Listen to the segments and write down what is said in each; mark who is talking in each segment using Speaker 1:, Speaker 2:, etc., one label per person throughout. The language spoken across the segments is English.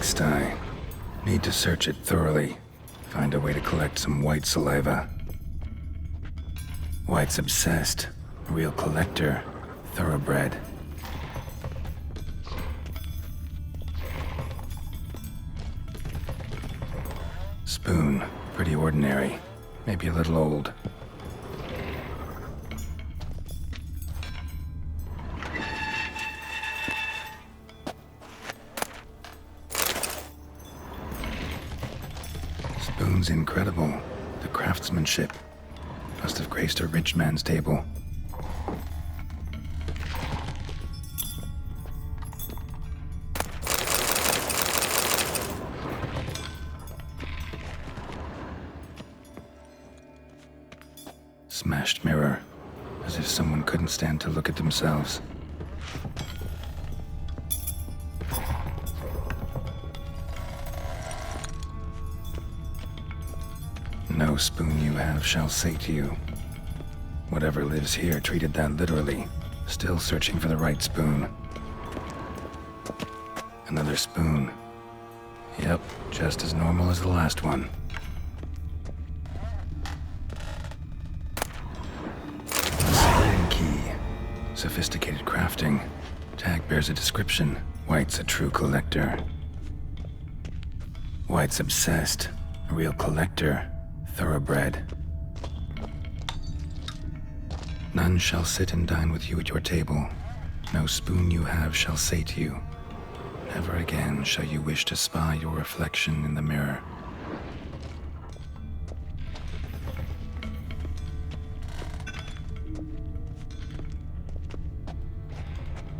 Speaker 1: pigsty. Need to search it thoroughly. Find a way to collect some white saliva. White's obsessed. Real collector. Thoroughbred. Spoon. Pretty ordinary. Maybe a little old. Spoon's incredible. The craftsmanship must have graced a rich man's table. Smashed mirror, as if someone couldn't stand to look at themselves. No spoon you have shall say to you. Whatever lives here treated that literally, still searching for the right spoon. Another spoon. Yep, just as normal as the last one. Spoon key. Sophisticated crafting. Tag bears a description. White's a true collector. White's obsessed. A real collector. Thoroughbred. None shall sit and dine with you at your table. No spoon you have shall say to you, never again shall you wish to spy your reflection in the mirror.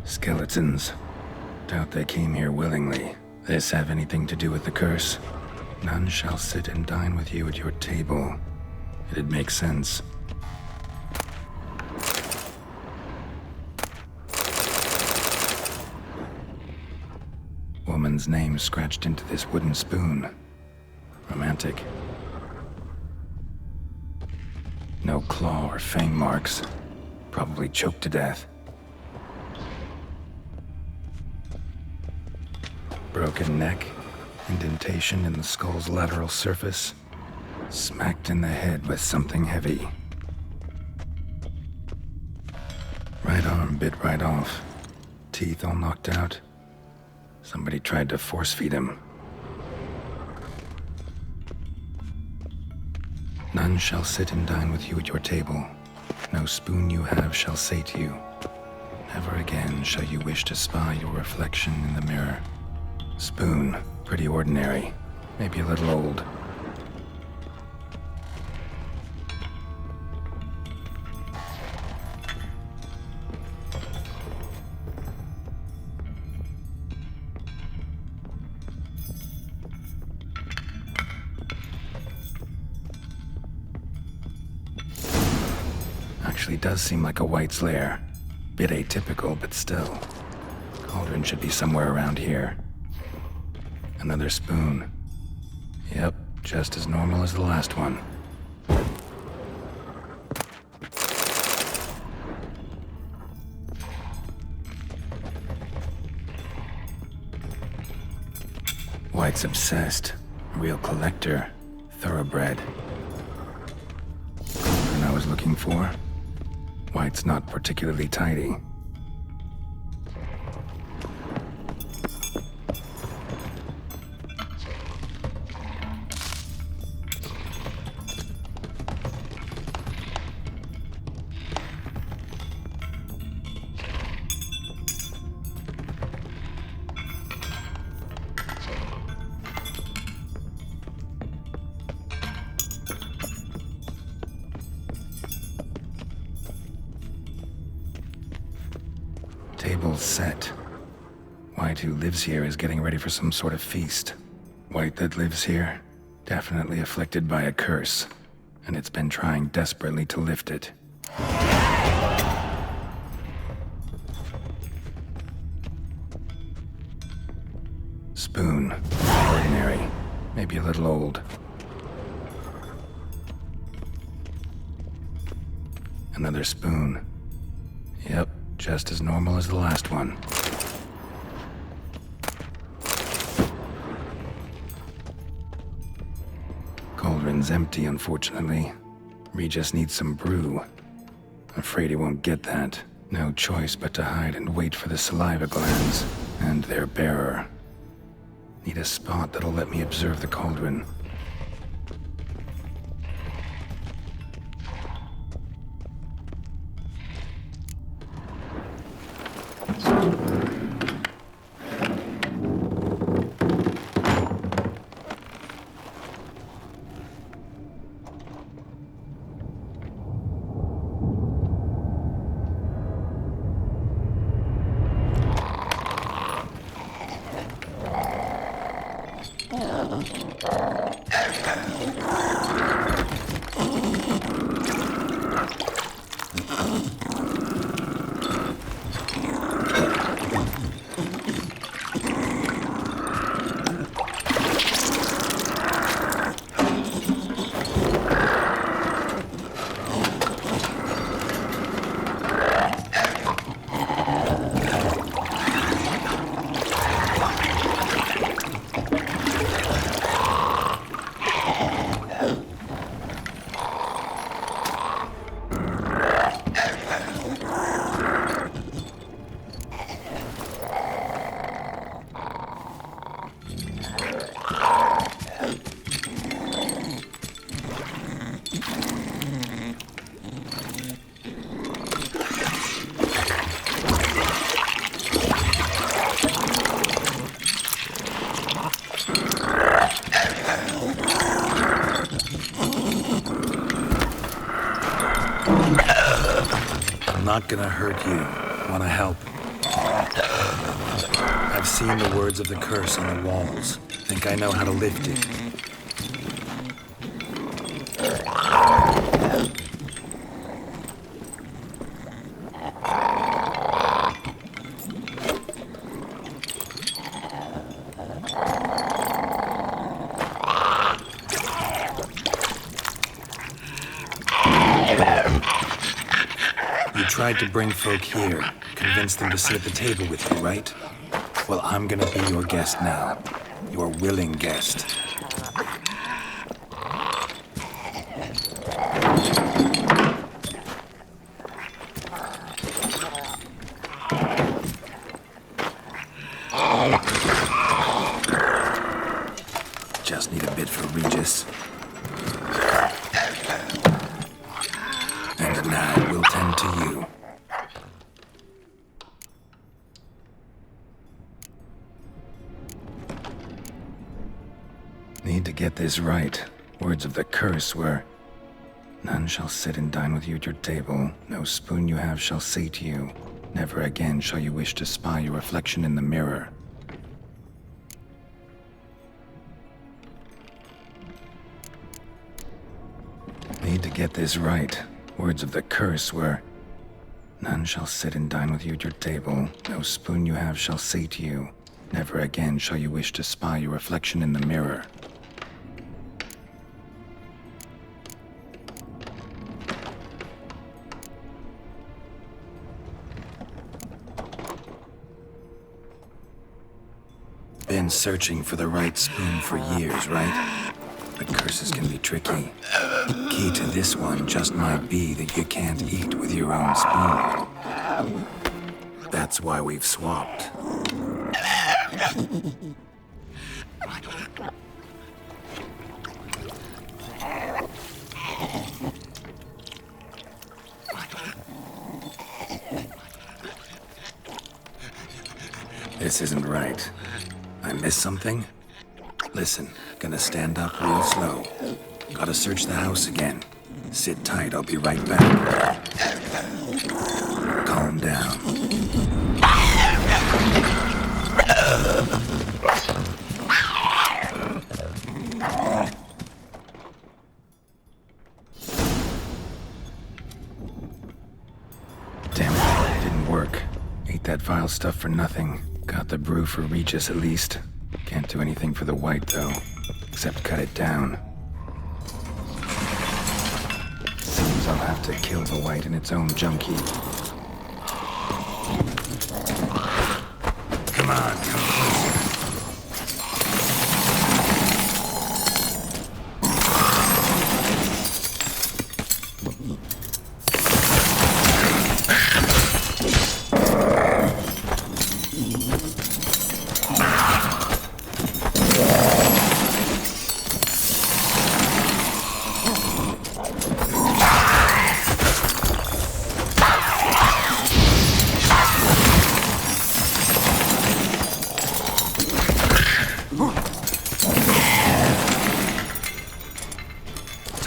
Speaker 1: Skeletons. Doubt they came here willingly. This have anything to do with the curse? None shall sit and dine with you at your table. It'd make sense. Woman's name scratched into this wooden spoon. Romantic. No claw or fang marks. Probably choked to death. Broken neck. Indentation in the skull's lateral surface. Smacked in the head with something heavy. Right arm bit right off. Teeth all knocked out. Somebody tried to force feed him. None shall sit and dine with you at your table. No spoon you have shall say to you, never again shall you wish to spy your reflection in the mirror. Spoon. Pretty ordinary. Maybe a little old. Actually does seem like a White's lair. Bit atypical, but still. Cauldron should be somewhere around here. Another spoon. Yep, just as normal as the last one. White's obsessed. Real collector. Thoroughbred. Cauldron I was looking for. White's not particularly tidy. Table set. White who lives here is getting ready for some sort of feast. White that lives here, definitely afflicted by a curse, and it's been trying desperately to lift it. Spoon. Ordinary. Maybe a little old. Another spoon. Yep, just as normal as the last one. cauldron's empty, unfortunately. Regis needs some brew. Afraid he won't get that. No choice but to hide and wait for the saliva glands and their bearer. Need a spot that'll let me observe the cauldron. Not gonna hurt you. Wanna help? I've seen the words of the curse on the walls. Think I know how to lift it. You tried to bring folk here, convince them to sit at the table with you, right? Well, I'm gonna be your guest now. Your willing guest. Just need a bit for Regis. And now we'll tend to you. Need to get this right. Words of the curse were, "None shall sit and dine with you at your table. No spoon you have shall sate you. Never again shall you wish to spy your reflection in the mirror." Need to get this right. Words of the curse were, "None shall sit and dine with you at your table. No spoon you have shall sate you. Never again shall you wish to spy your reflection in the mirror." Been searching for the right spoon for years, right? But curses can be tricky. Key to this one just might be that you can't eat with your own spoon. That's why we've swapped. This isn't right. I missed something? Listen, gonna stand up real slow. Gotta search the house again. Sit tight, I'll be right back. Calm down. Damn it, didn't work. Ate that vile stuff for nothing. Got the brew for Regis at least. Can't do anything for the white though, except cut it down. Seems I'll have to kill the white in its own junk heap. Come on, come closer.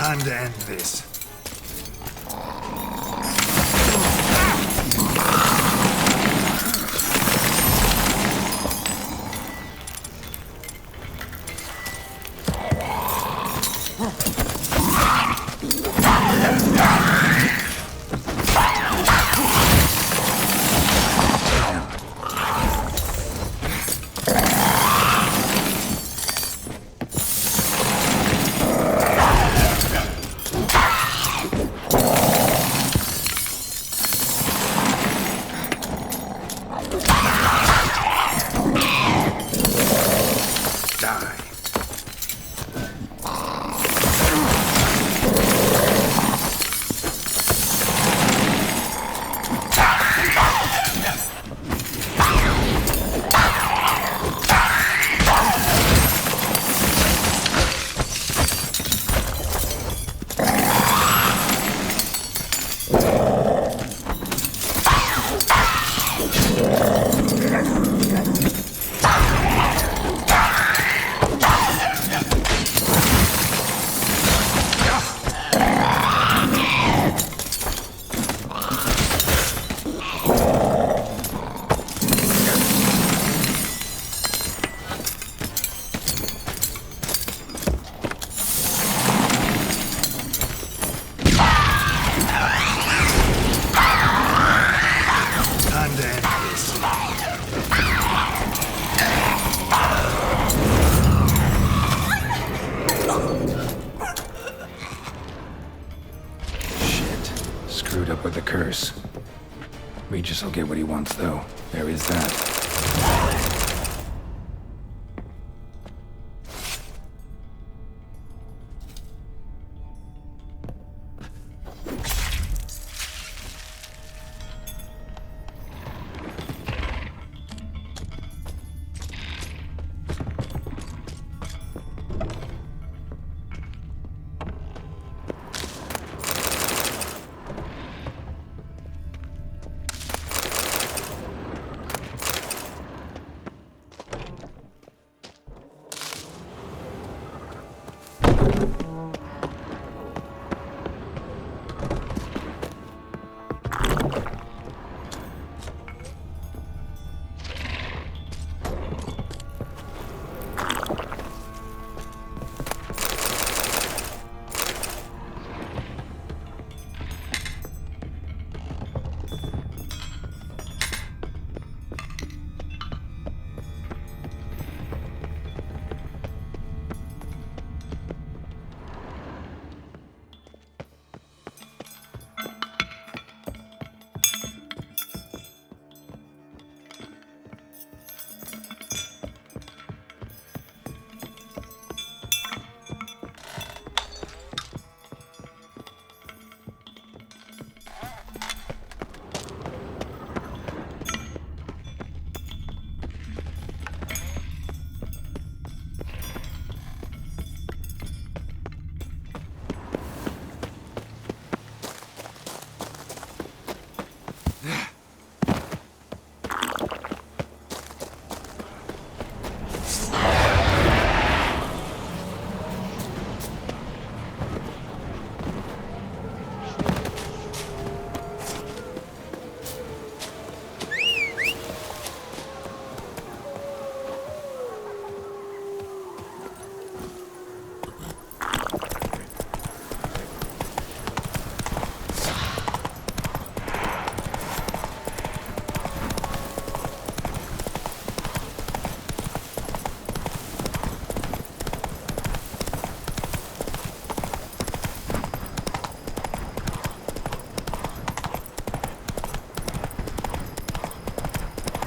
Speaker 1: Time to end this. Screwed up with the curse. Regis will get what he wants, though. There is that.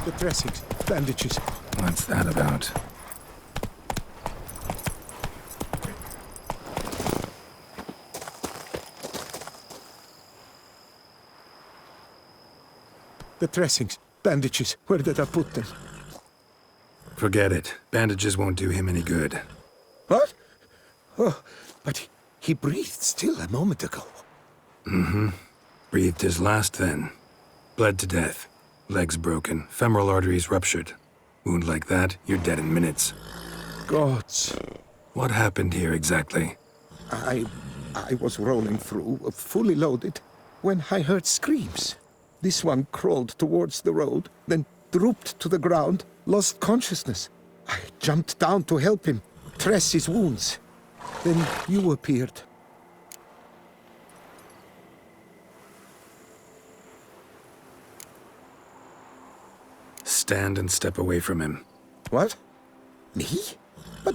Speaker 2: The dressings, bandages.
Speaker 1: What's that about?
Speaker 2: The dressings, bandages. Where did I put them?
Speaker 1: Forget it. Bandages won't do him any good.
Speaker 2: What? Oh, but he breathed still a moment ago.
Speaker 1: Mm-hmm. Breathed his last then. Bled to death. Legs broken. Femoral arteries ruptured. Wound like that, you're dead in minutes.
Speaker 2: Gods.
Speaker 1: What happened here exactly?
Speaker 2: I I was rolling through, fully loaded, when I heard screams. This one crawled towards the road, then drooped to the ground, lost consciousness. I jumped down to help him, dress his wounds. Then you appeared.
Speaker 1: Stand and step away from him.
Speaker 2: What? Me? But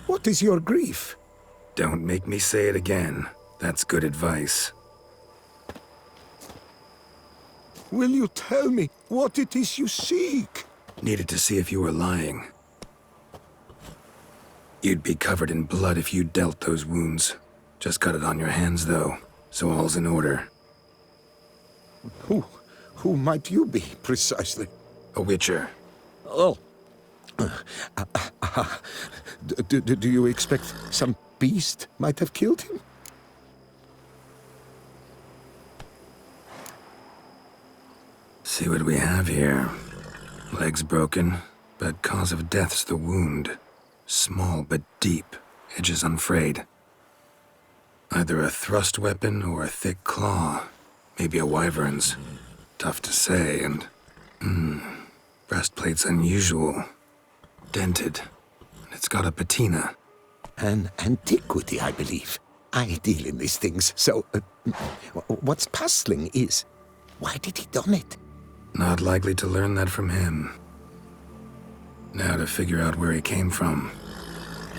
Speaker 2: what is your grief?
Speaker 1: Don't make me say it again. That's good advice.
Speaker 2: Will you tell me what it is you seek?
Speaker 1: Needed to see if you were lying. You'd be covered in blood if you dealt those wounds. Just got it on your hands, though, so all's in order.
Speaker 2: Who might you be, precisely?
Speaker 1: A witcher.
Speaker 2: Oh. Do you expect some beast might have killed him?
Speaker 1: See what we have here. Legs broken, but cause of death's the wound. Small but deep, edges unfrayed. Either a thrust weapon or a thick claw. Maybe a wyvern's. Tough to say, and... breastplate's unusual. Dented. It's got a patina.
Speaker 2: An antiquity, I believe. I deal in these things, so... what's puzzling is... why did he don it?
Speaker 1: Not likely to learn that from him. Now to figure out where he came from.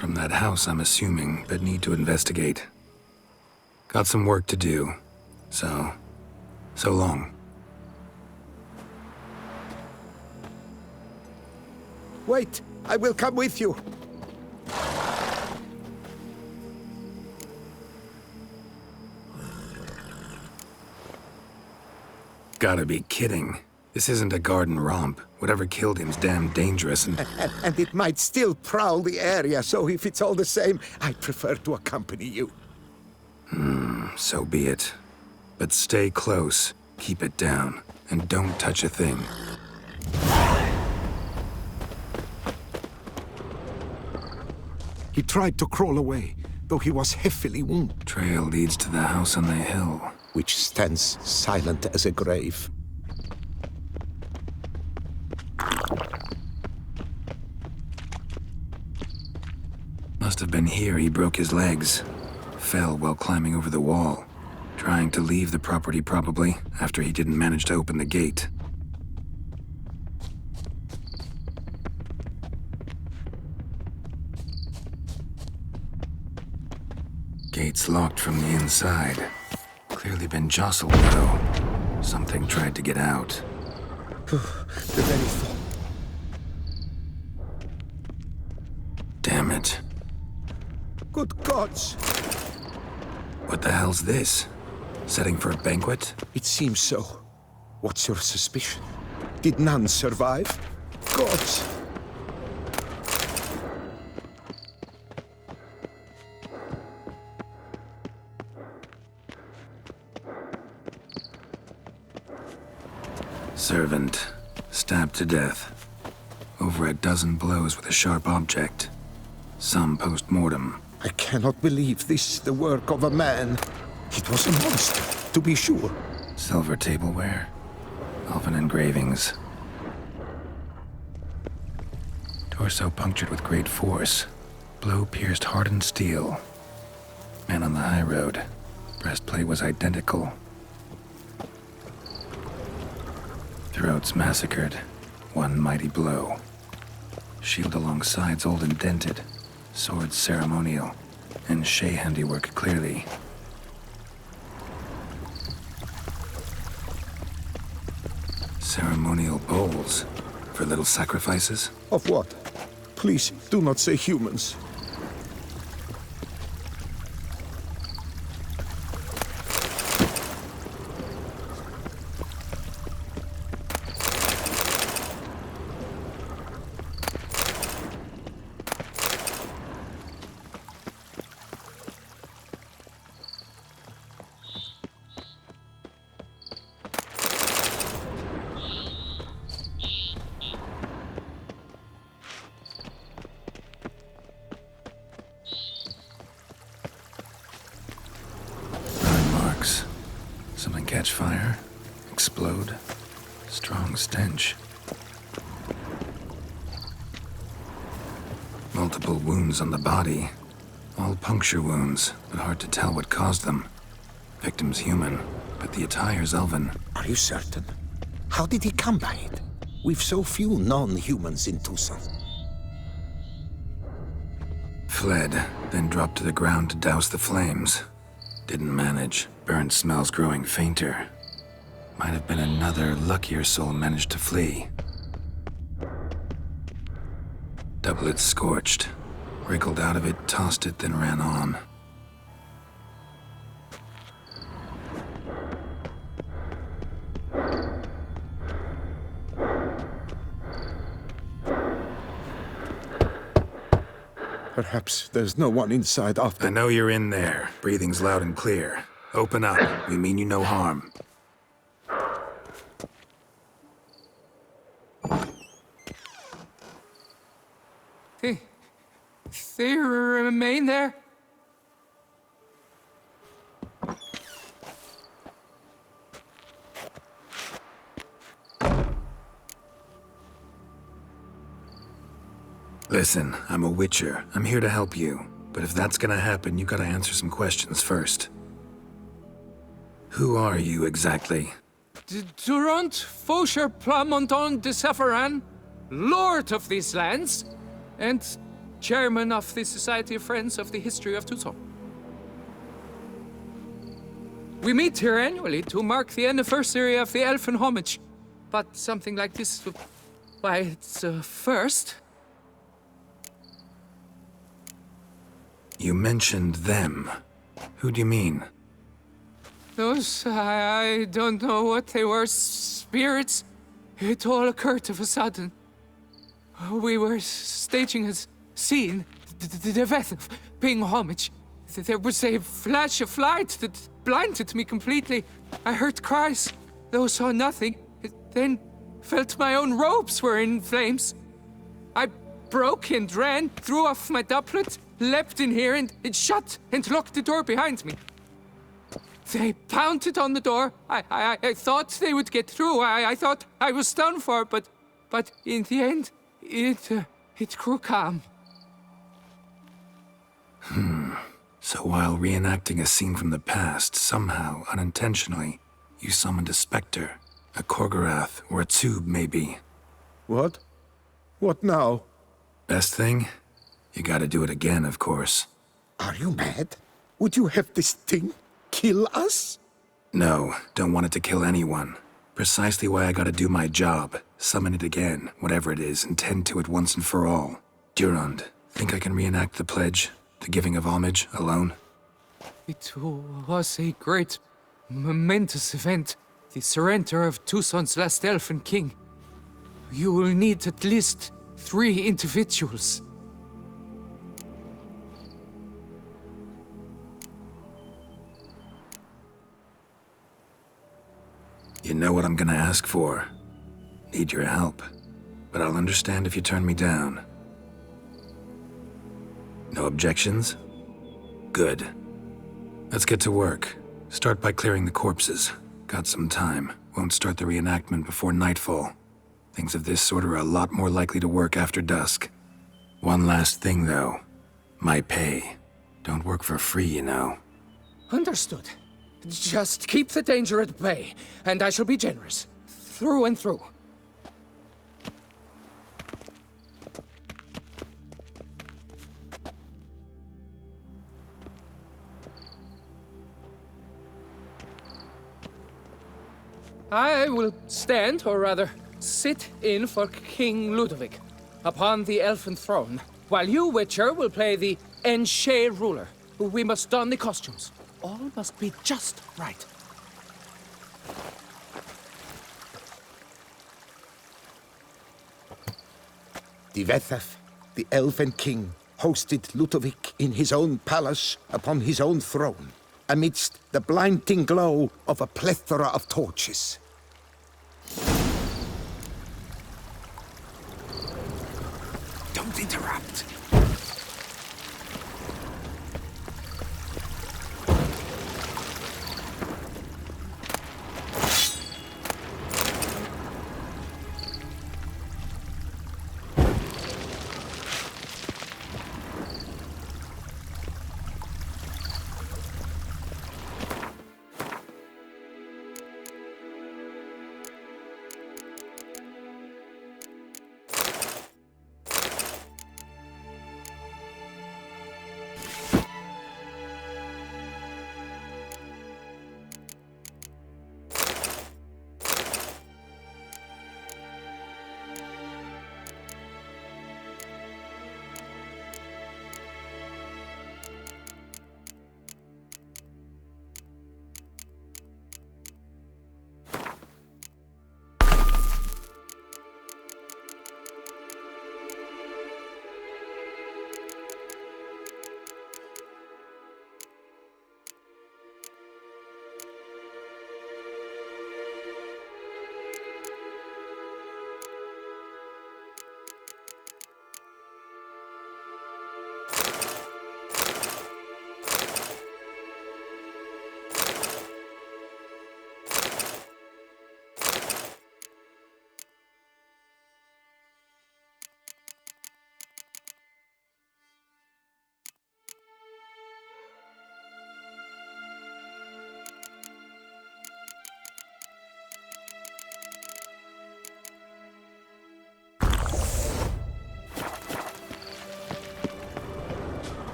Speaker 1: From that house, I'm assuming, but need to investigate. Got some work to do. So long.
Speaker 2: Wait, I will come with you.
Speaker 1: Gotta be kidding. This isn't a garden romp. Whatever killed him's damn dangerous
Speaker 2: And it might still prowl the area, so if it's all the same, I'd prefer to accompany you.
Speaker 1: So be it. But stay close, keep it down, and don't touch a thing.
Speaker 2: He tried to crawl away, though he was heavily wounded,
Speaker 1: Trail leads to the house on the hill.
Speaker 2: which stands silent as a grave.
Speaker 1: Must have been here he broke his legs. Fell while climbing over the wall. Trying to leave the property probably, after he didn't manage to open the gate. Gate's locked from the inside. Clearly been jostled, though. Something tried to get out.
Speaker 2: The very thought.
Speaker 1: Damn it.
Speaker 2: Good gods!
Speaker 1: What the hell's this? Setting for a banquet?
Speaker 2: It seems so. What's your suspicion? Did none survive? Gods!
Speaker 1: Servant. Stabbed to death. Over a dozen blows with a sharp object. Some post-mortem.
Speaker 2: I cannot believe this the work of a man. It was a monster, to be sure.
Speaker 1: Silver tableware. Elven engravings. Torso punctured with great force. Blow pierced hardened steel. Man on the high road. Breastplate was identical. Throats massacred. One mighty blow. Shield along sides old and dented. Sword ceremonial. And Shay handiwork clearly. Ceremonial bowls. For little sacrifices?
Speaker 2: Of what? Please, do not say humans.
Speaker 1: catch fire, explode. Strong stench. Multiple wounds on the body. All puncture wounds, but hard to tell what caused them. Victim's human, but the attire's elven.
Speaker 2: Are you certain? How did he come by it? We've so few non-humans in Tucson.
Speaker 1: Fled, then dropped to the ground to douse the flames. Didn't manage. Burnt smells growing fainter. Might have been another luckier soul managed to flee. Doublet scorched. Wriggled out of it, tossed it, then ran on.
Speaker 2: Perhaps there's no one inside after.
Speaker 1: I know you're in there. Breathing's loud and clear. Open up. We mean you no harm.
Speaker 3: They remain there?
Speaker 1: Listen, I'm a witcher. I'm here to help you. But if that's gonna happen, you gotta answer some questions first. Who are you exactly?
Speaker 3: Durant Faucher Plamondon de Safaran, Lord of these lands, and Chairman of the Society of Friends of the History of Tucson. We meet here annually to mark the anniversary of the Elfin Homage, but something like this, why, it's a first.
Speaker 1: You mentioned them. Who do you mean?
Speaker 3: Those, I don't know what they were, spirits. It all occurred of a sudden. We were staging a scene, the death of paying homage. There was a flash of light that blinded me completely. I heard cries, though saw nothing. Then felt my own robes were in flames. I broke and ran, threw off my doublet, leapt in here and shut and locked the door behind me. They pounded on the door. I thought they would get through. I thought I was done for, but in the end, it grew calm.
Speaker 1: So while reenacting a scene from the past, somehow, unintentionally, you summoned a specter, a Korgorath, or a tube, maybe.
Speaker 2: What? What now?
Speaker 1: Best thing? You gotta do it again, of course.
Speaker 2: Are you mad? Would you have this thing kill us?
Speaker 1: No, don't want it to kill anyone. Precisely why I gotta do my job. Summon it again, whatever it is, and tend to it once and for all. Durand, think I can reenact the pledge, the giving of homage, alone?
Speaker 3: It was a great, momentous event. The surrender of Tucson's last elfin king. You will need at least 3 individuals.
Speaker 1: You know what I'm gonna ask for. Need your help. But I'll understand if you turn me down. No objections? Good. Let's get to work. Start by clearing the corpses. Got some time. Won't start the reenactment before nightfall. Things of this sort are a lot more likely to work after dusk. One last thing, though. My pay. Don't work for free, you know.
Speaker 3: Understood. Just keep the danger at bay, and I shall be generous. Through and through. I will stand, or rather, sit in for King Ludovic, upon the elfin throne, while you, Witcher, will play the Enche ruler. We must don the costumes. All must be just right.
Speaker 2: Divethef, the Elven King, hosted Ludovic in his own palace upon his own throne, amidst the blinding glow of a plethora of torches. Don't interrupt.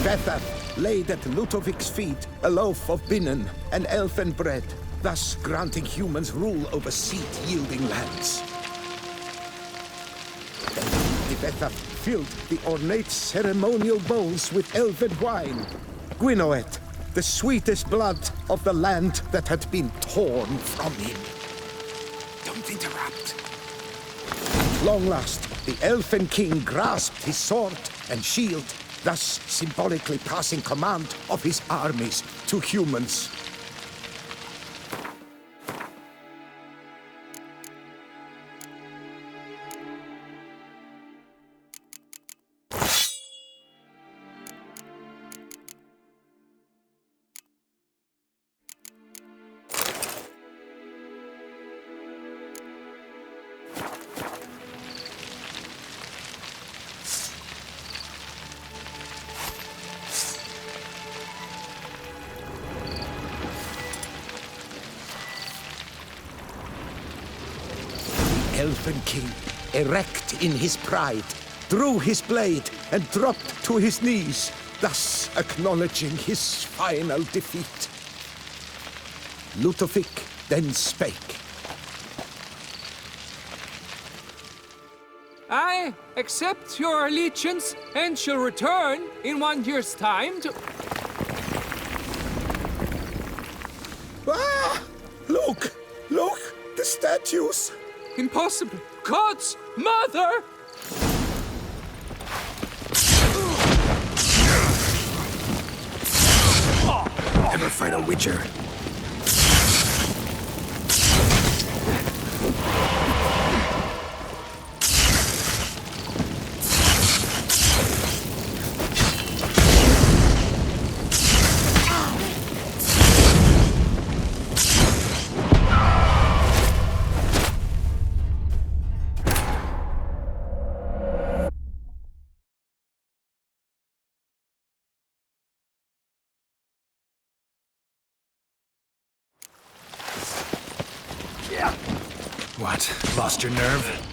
Speaker 2: Ivethar laid at Ludovic's feet a loaf of binnen and elfin bread, thus granting humans rule over seed-yielding lands. Then Ivethar filled the ornate ceremonial bowls with elven wine. Gwynnoed, the sweetest blood of the land that had been torn from him. Don't interrupt. At long last, the elfin king grasped his sword and shield, thus symbolically passing command of his armies to humans. Elfin King, erect in his pride, drew his blade and dropped to his knees, thus acknowledging his final defeat. Ludovic then spake.
Speaker 3: I accept your allegiance and shall return in 1 year's time to...
Speaker 2: Ah! Look! Look! The statues!
Speaker 3: Impossible! God's mother!
Speaker 1: Ever fight a witcher? What? Lost your nerve?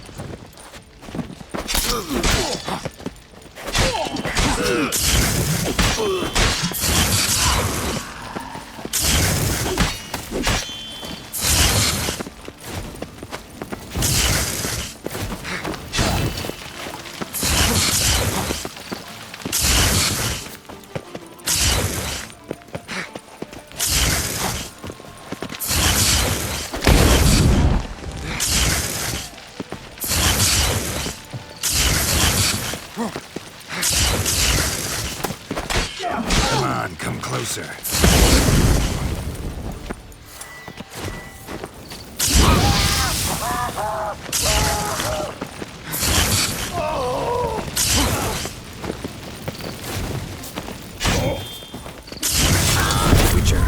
Speaker 1: Come on, come closer. Witcher.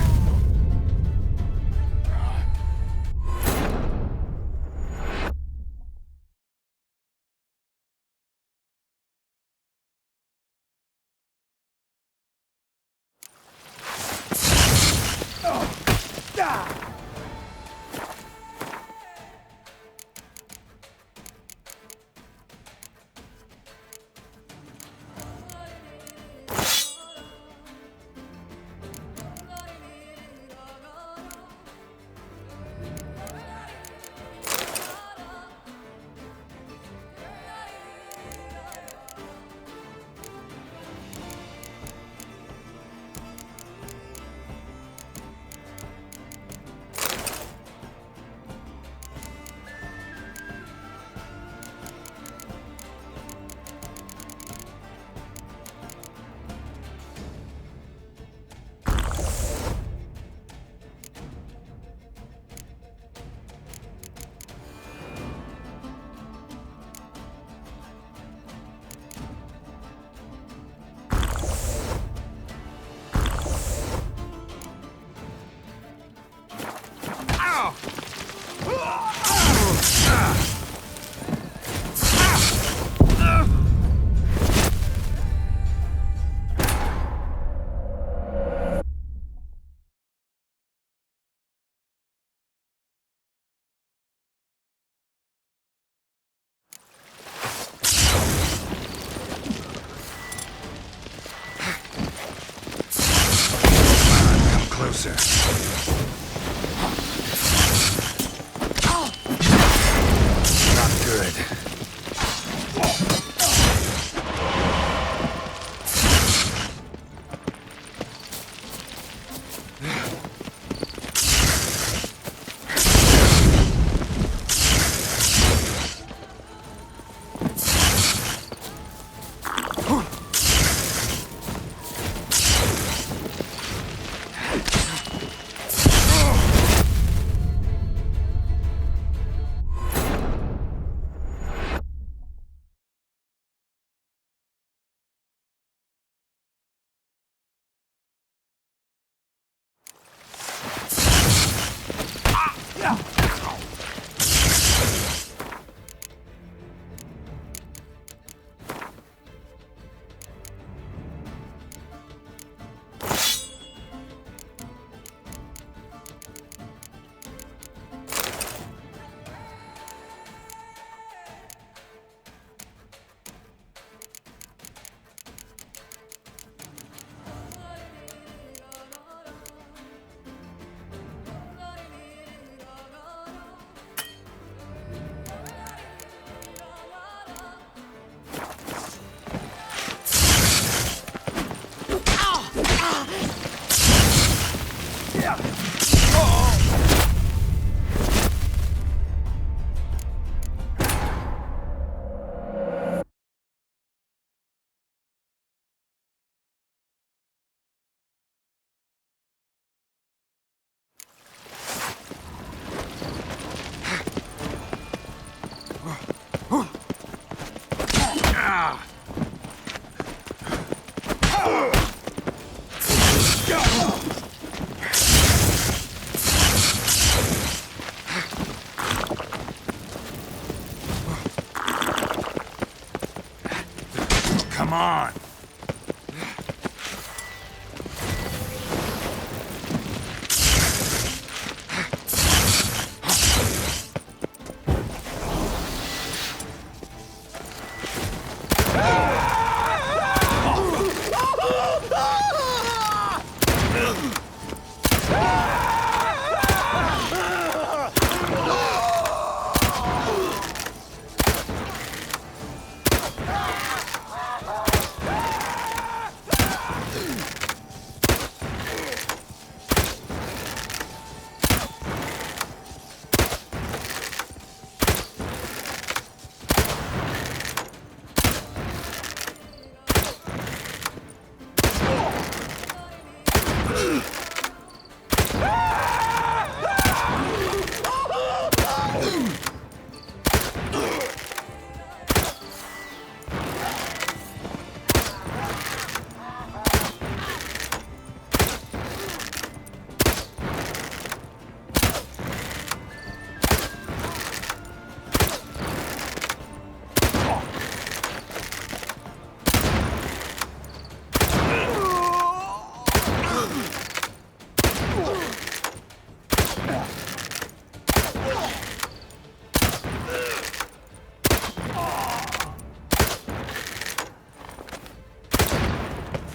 Speaker 1: Come on!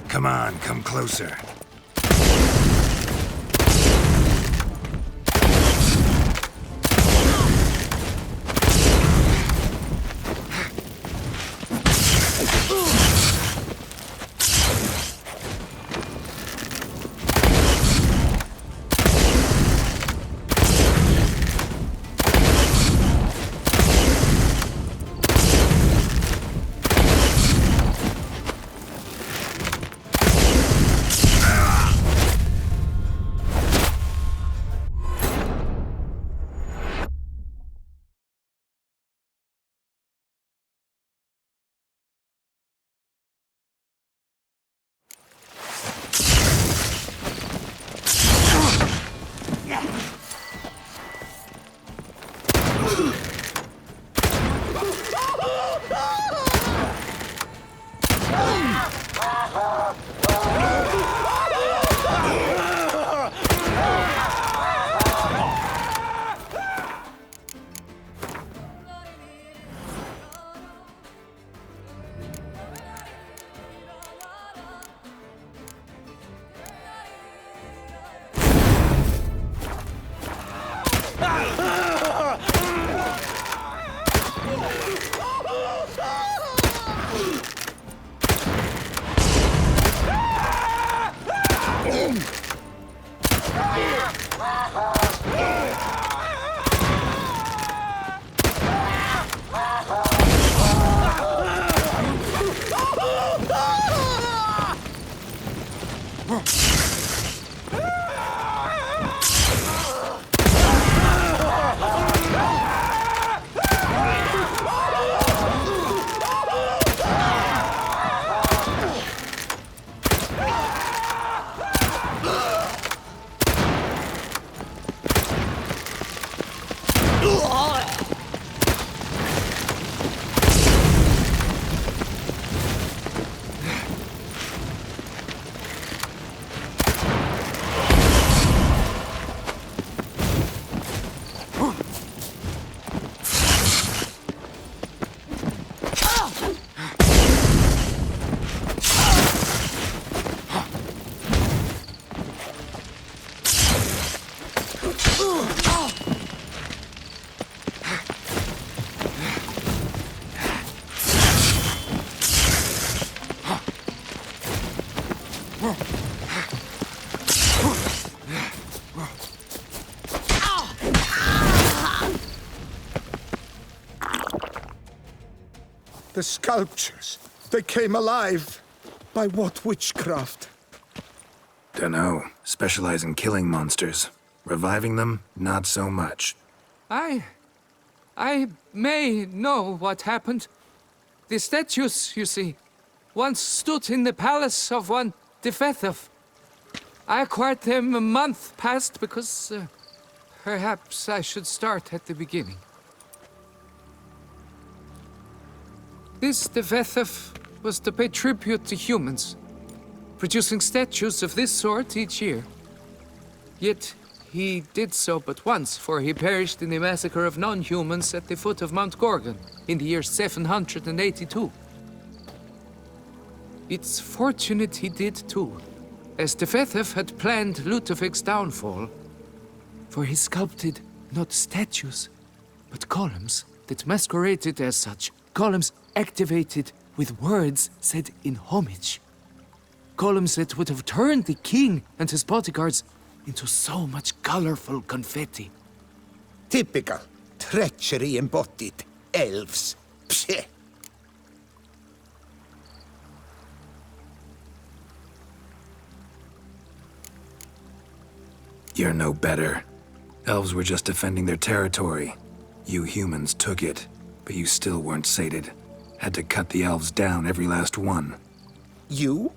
Speaker 1: Come on, come closer.
Speaker 2: The sculptures, they came alive. By what witchcraft?
Speaker 1: Dunno. Specialize in killing monsters. Reviving them, not so much.
Speaker 3: I may know what happened. The statues, you see, once stood in the palace of one Defethov. I acquired them a month past because perhaps I should start at the beginning. This Defethov was to pay tribute to humans, producing statues of this sort each year. Yet, he did so but once, for he perished in the massacre of non-humans at the foot of Mount Gorgon in the year 782. It's fortunate he did too, as Tefethef had planned Ludovic's downfall, for he sculpted not statues, but columns that masqueraded as such, columns activated with words said in homage. Columns that would have turned the king and his bodyguards into so much colorful confetti.
Speaker 2: Typical. Treachery embodied. Elves. Psheh.
Speaker 1: You're no better. Elves were just defending their territory. You humans took it, but you still weren't sated. Had to cut the elves down, every last one.
Speaker 2: You?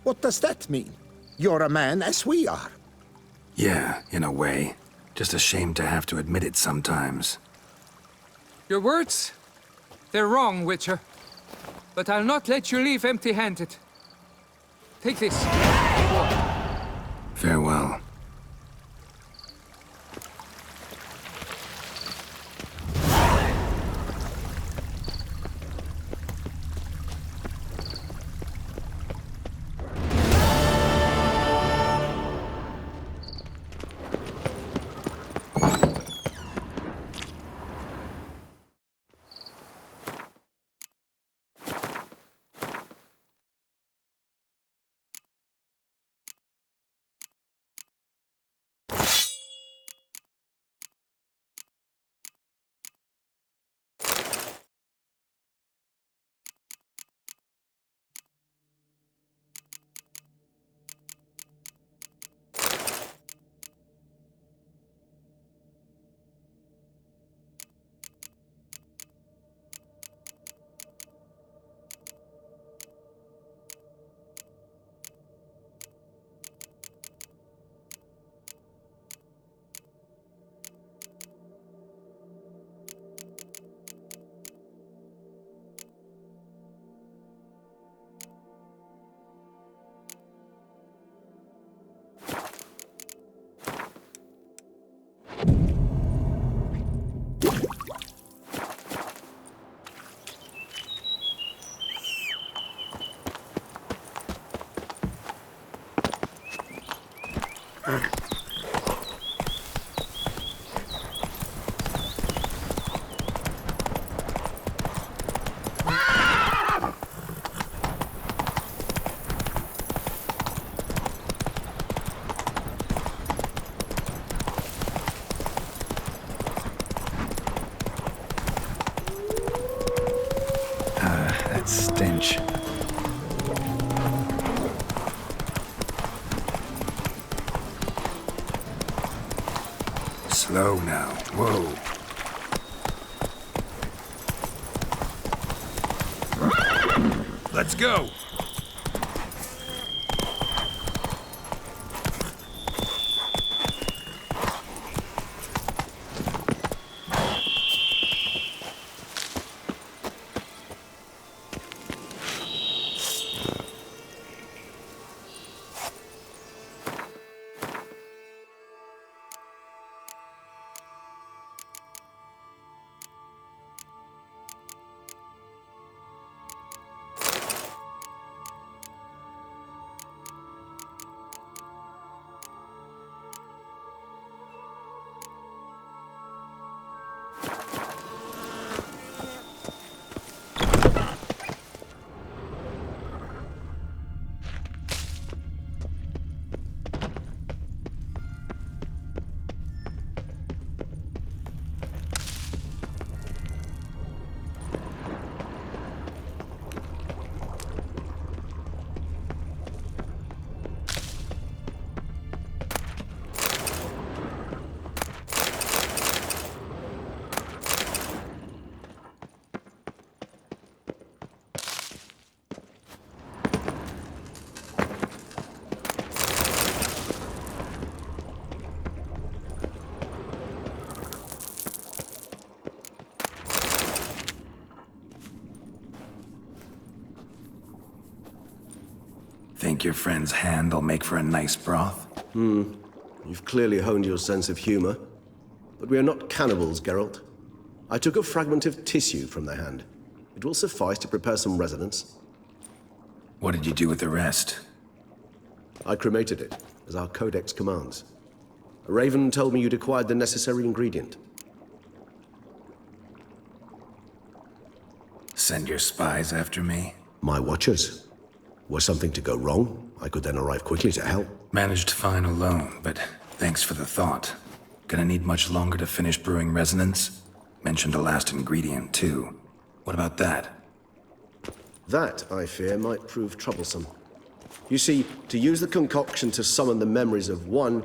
Speaker 2: What does that mean? You're a man as we are.
Speaker 1: Yeah, in a way. Just ashamed to have to admit it sometimes.
Speaker 3: Your words? They're wrong, Witcher. But I'll not let you leave empty-handed. Take this.
Speaker 1: Farewell. That stench. Slow now. Whoa. Let's go. Think your friend's hand'll make for a nice broth?
Speaker 4: You've clearly honed your sense of humor. But we are not cannibals, Geralt. I took a fragment of tissue from their hand. It will suffice to prepare some resonance.
Speaker 1: What did you do with the rest?
Speaker 4: I cremated it, as our codex commands. Raven told me you'd acquired the necessary ingredient.
Speaker 1: Send your spies after me?
Speaker 4: My watchers. Were something to go wrong, I could then arrive quickly to help.
Speaker 1: Managed fine alone, but thanks for the thought. Gonna need much longer to finish brewing resonance? Mentioned a last ingredient, too. What about that?
Speaker 4: That, I fear, might prove troublesome. You see, to use the concoction to summon the memories of one,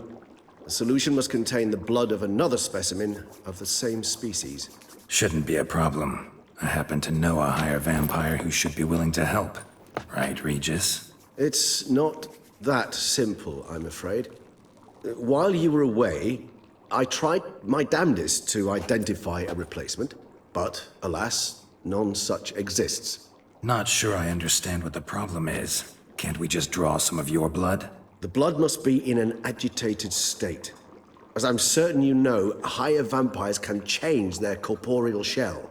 Speaker 4: the solution must contain the blood of another specimen of the same species.
Speaker 1: Shouldn't be a problem. I happen to know a higher vampire who should be willing to help. Right, Regis?
Speaker 4: It's not that simple, I'm afraid. While you were away, I tried my damnedest to identify a replacement, but alas, none such exists.
Speaker 1: Not sure I understand what the problem is. Can't we just draw some of your blood?
Speaker 4: The blood must be in an agitated state. As I'm certain you know, higher vampires can change their corporeal shell.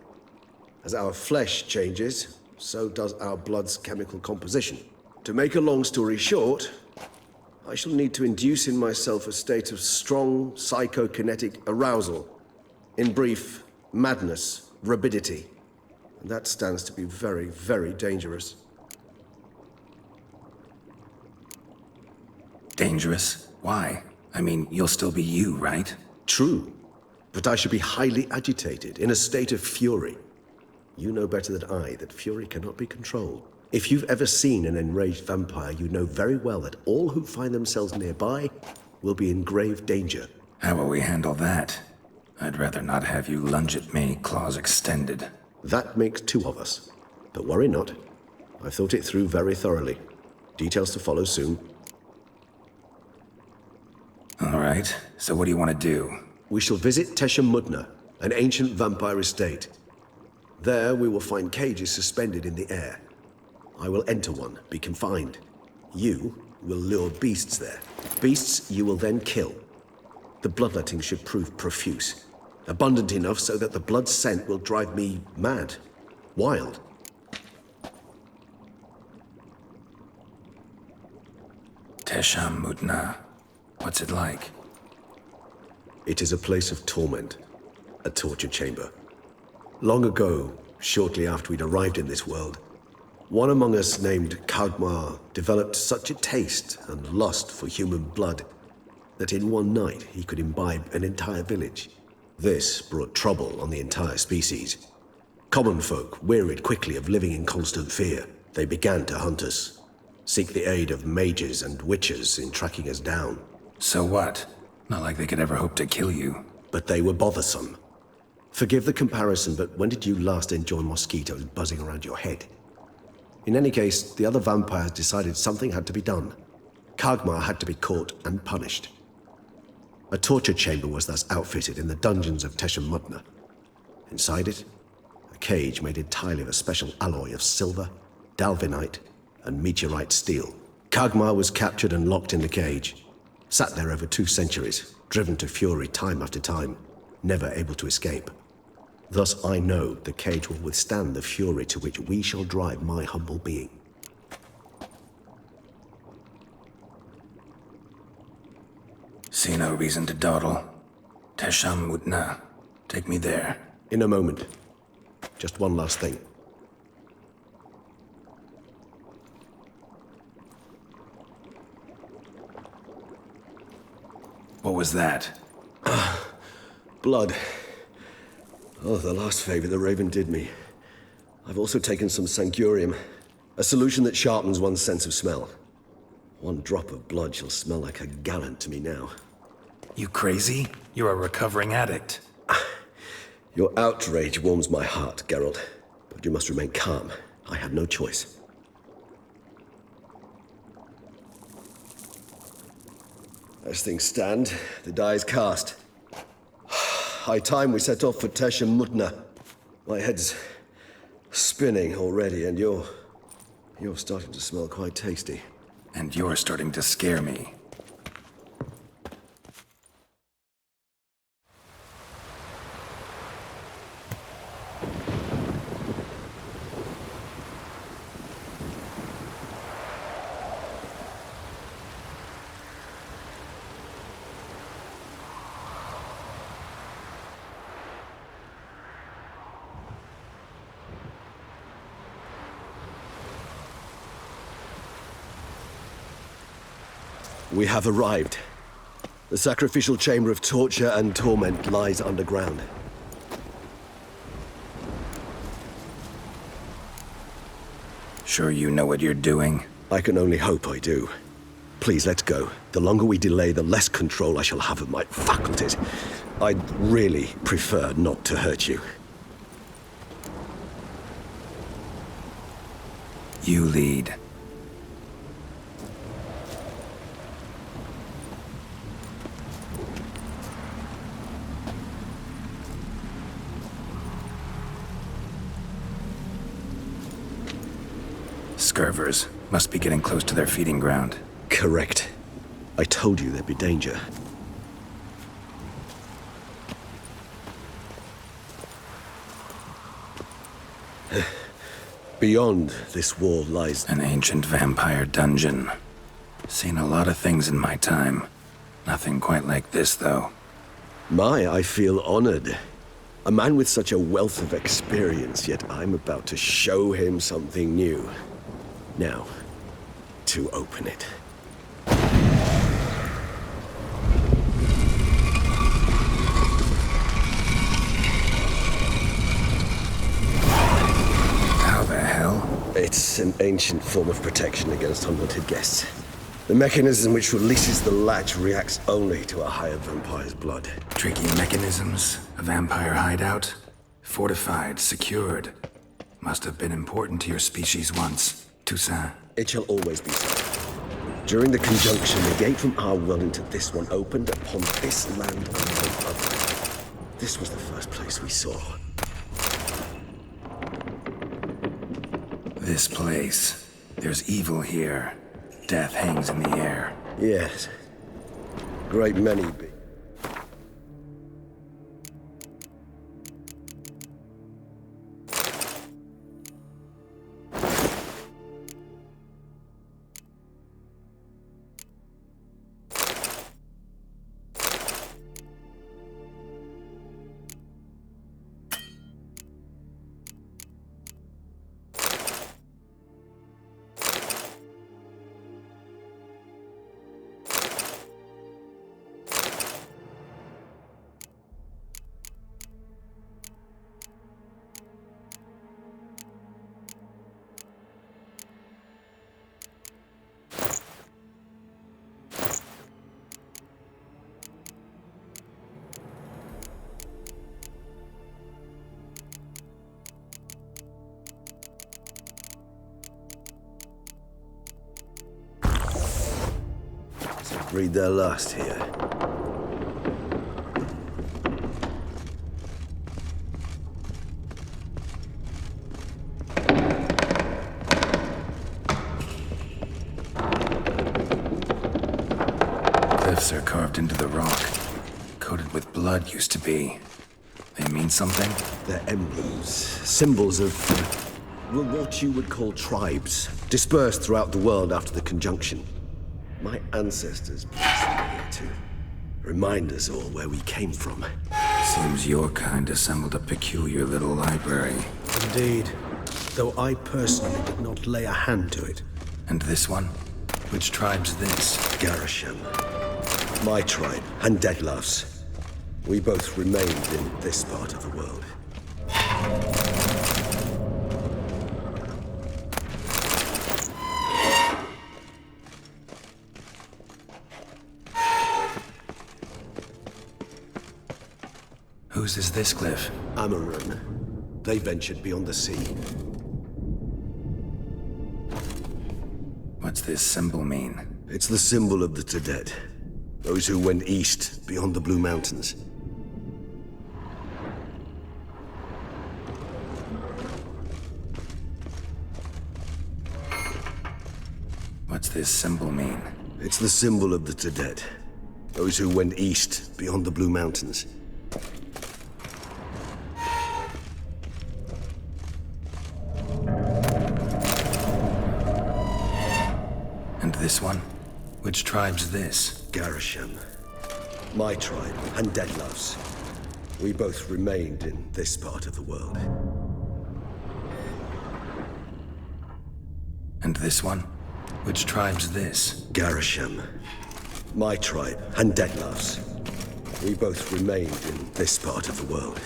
Speaker 4: As our flesh changes, so does our blood's chemical composition. To make a long story short, I shall need to induce in myself a state of strong psychokinetic arousal. In brief, madness, rabidity. And that stands to be very, very dangerous.
Speaker 1: Dangerous? Why? I mean, you'll still be you, right?
Speaker 4: True, but I should be highly agitated, in a state of fury. You know better than I that fury cannot be controlled. If you've ever seen an enraged vampire, you know very well that all who find themselves nearby will be in grave danger.
Speaker 1: How will we handle that? I'd rather not have you lunge at me, claws extended.
Speaker 4: That makes two of us. But worry not. I've thought it through very thoroughly. Details to follow soon.
Speaker 1: All right, so what do you want to do?
Speaker 4: We shall visit Tesha Mudna, an ancient vampire estate. There we will find cages suspended in the air. I will enter one, be confined. You will lure beasts there. Beasts you will then kill. The bloodletting should prove profuse. Abundant enough so that the blood scent will drive me mad. Wild.
Speaker 1: Tesha Mudna. What's it like?
Speaker 4: It is a place of torment. A torture chamber. Long ago, shortly after we'd arrived in this world, one among us named Kagmar developed such a taste and lust for human blood that in one night he could imbibe an entire village. This brought trouble on the entire species. Common folk wearied quickly of living in constant fear. They began to hunt us, seek the aid of mages and witches in tracking us down.
Speaker 1: So what? Not like they could ever hope to kill you.
Speaker 4: But they were bothersome. Forgive the comparison, but when did you last enjoy mosquitoes buzzing around your head? In any case, the other vampires decided something had to be done. Kagmar had to be caught and punished. A torture chamber was thus outfitted in the dungeons of Tesha Mudna. Inside it, a cage made entirely of a special alloy of silver, dalvinite, and meteorite steel. Kagmar was captured and locked in the cage. Sat there over 2 centuries, driven to fury time after time, never able to escape. Thus I know the cage will withstand the fury to which we shall drive my humble being.
Speaker 1: See no reason to dawdle. Tesha Mudna. Take me there.
Speaker 4: In a moment. Just one last thing.
Speaker 1: What was that?
Speaker 4: Blood. Oh, the last favor the Raven did me. I've also taken some Sangurium, a solution that sharpens one's sense of smell. 1 drop of blood shall smell like a gallon to me now.
Speaker 1: You crazy? You're a recovering addict.
Speaker 4: Your outrage warms my heart, Geralt. But you must remain calm. I had no choice. As things stand, the die is cast. High time we set off for Tesha Mudna. My head's spinning already, and you're starting to smell quite tasty.
Speaker 1: And you're starting to scare me.
Speaker 4: We have arrived. The sacrificial chamber of torture and torment lies underground.
Speaker 1: Sure you know what you're doing?
Speaker 4: I can only hope I do. Please, let's go. The longer we delay, the less control I shall have of my faculties. I'd really prefer not to hurt you.
Speaker 1: You lead. Scurvers must be getting close to their feeding ground.
Speaker 4: Correct. I told you there'd be danger. Beyond this wall lies
Speaker 1: An ancient vampire dungeon. Seen a lot of things in my time. Nothing quite like this, though.
Speaker 4: I feel honored. A man with such a wealth of experience, yet I'm about to show him something new. Now, to open it.
Speaker 1: How the hell?
Speaker 4: It's an ancient form of protection against unwanted guests. The mechanism which releases the latch reacts only to a hired vampire's blood.
Speaker 1: Tricky mechanisms, a vampire hideout, fortified, secured. Must have been important to your species once, Toussaint.
Speaker 4: It shall always be so. During the conjunction, the gate from our world into this one opened upon this land and no other. This was the first place we saw.
Speaker 1: This place. There's evil here. Death hangs in the air.
Speaker 4: Yes. Great many be. Breathe their last here.
Speaker 1: Cliffs are carved into the rock. Coated with blood used to be. They mean something?
Speaker 4: They're emblems, symbols of what you would call tribes, dispersed throughout the world after the conjunction. My ancestors placed them here to remind us all where we came from.
Speaker 1: Seems your kind assembled a peculiar little library.
Speaker 5: Indeed, though I personally did not lay a hand to it.
Speaker 1: And this one? Which tribe's this?
Speaker 4: Garasham. My tribe, and Deadlough's. We both remained in this part of the world.
Speaker 1: Whose is this cliff?
Speaker 4: Amarun. They ventured beyond the sea.
Speaker 1: What's this symbol mean?
Speaker 4: It's the symbol of the Tedet. Those who went east, beyond the Blue Mountains.
Speaker 1: What's this symbol mean?
Speaker 4: It's the symbol of the Tedet. Those who went east, beyond the Blue Mountains.
Speaker 1: And this one? Which tribe's this?
Speaker 4: Garisham. My tribe, and Deadlove's. We both remained in this part of the world.
Speaker 1: And this one? Which tribe's this?
Speaker 4: Garisham. My tribe, and Deadlove's. We both remained in this part of the world.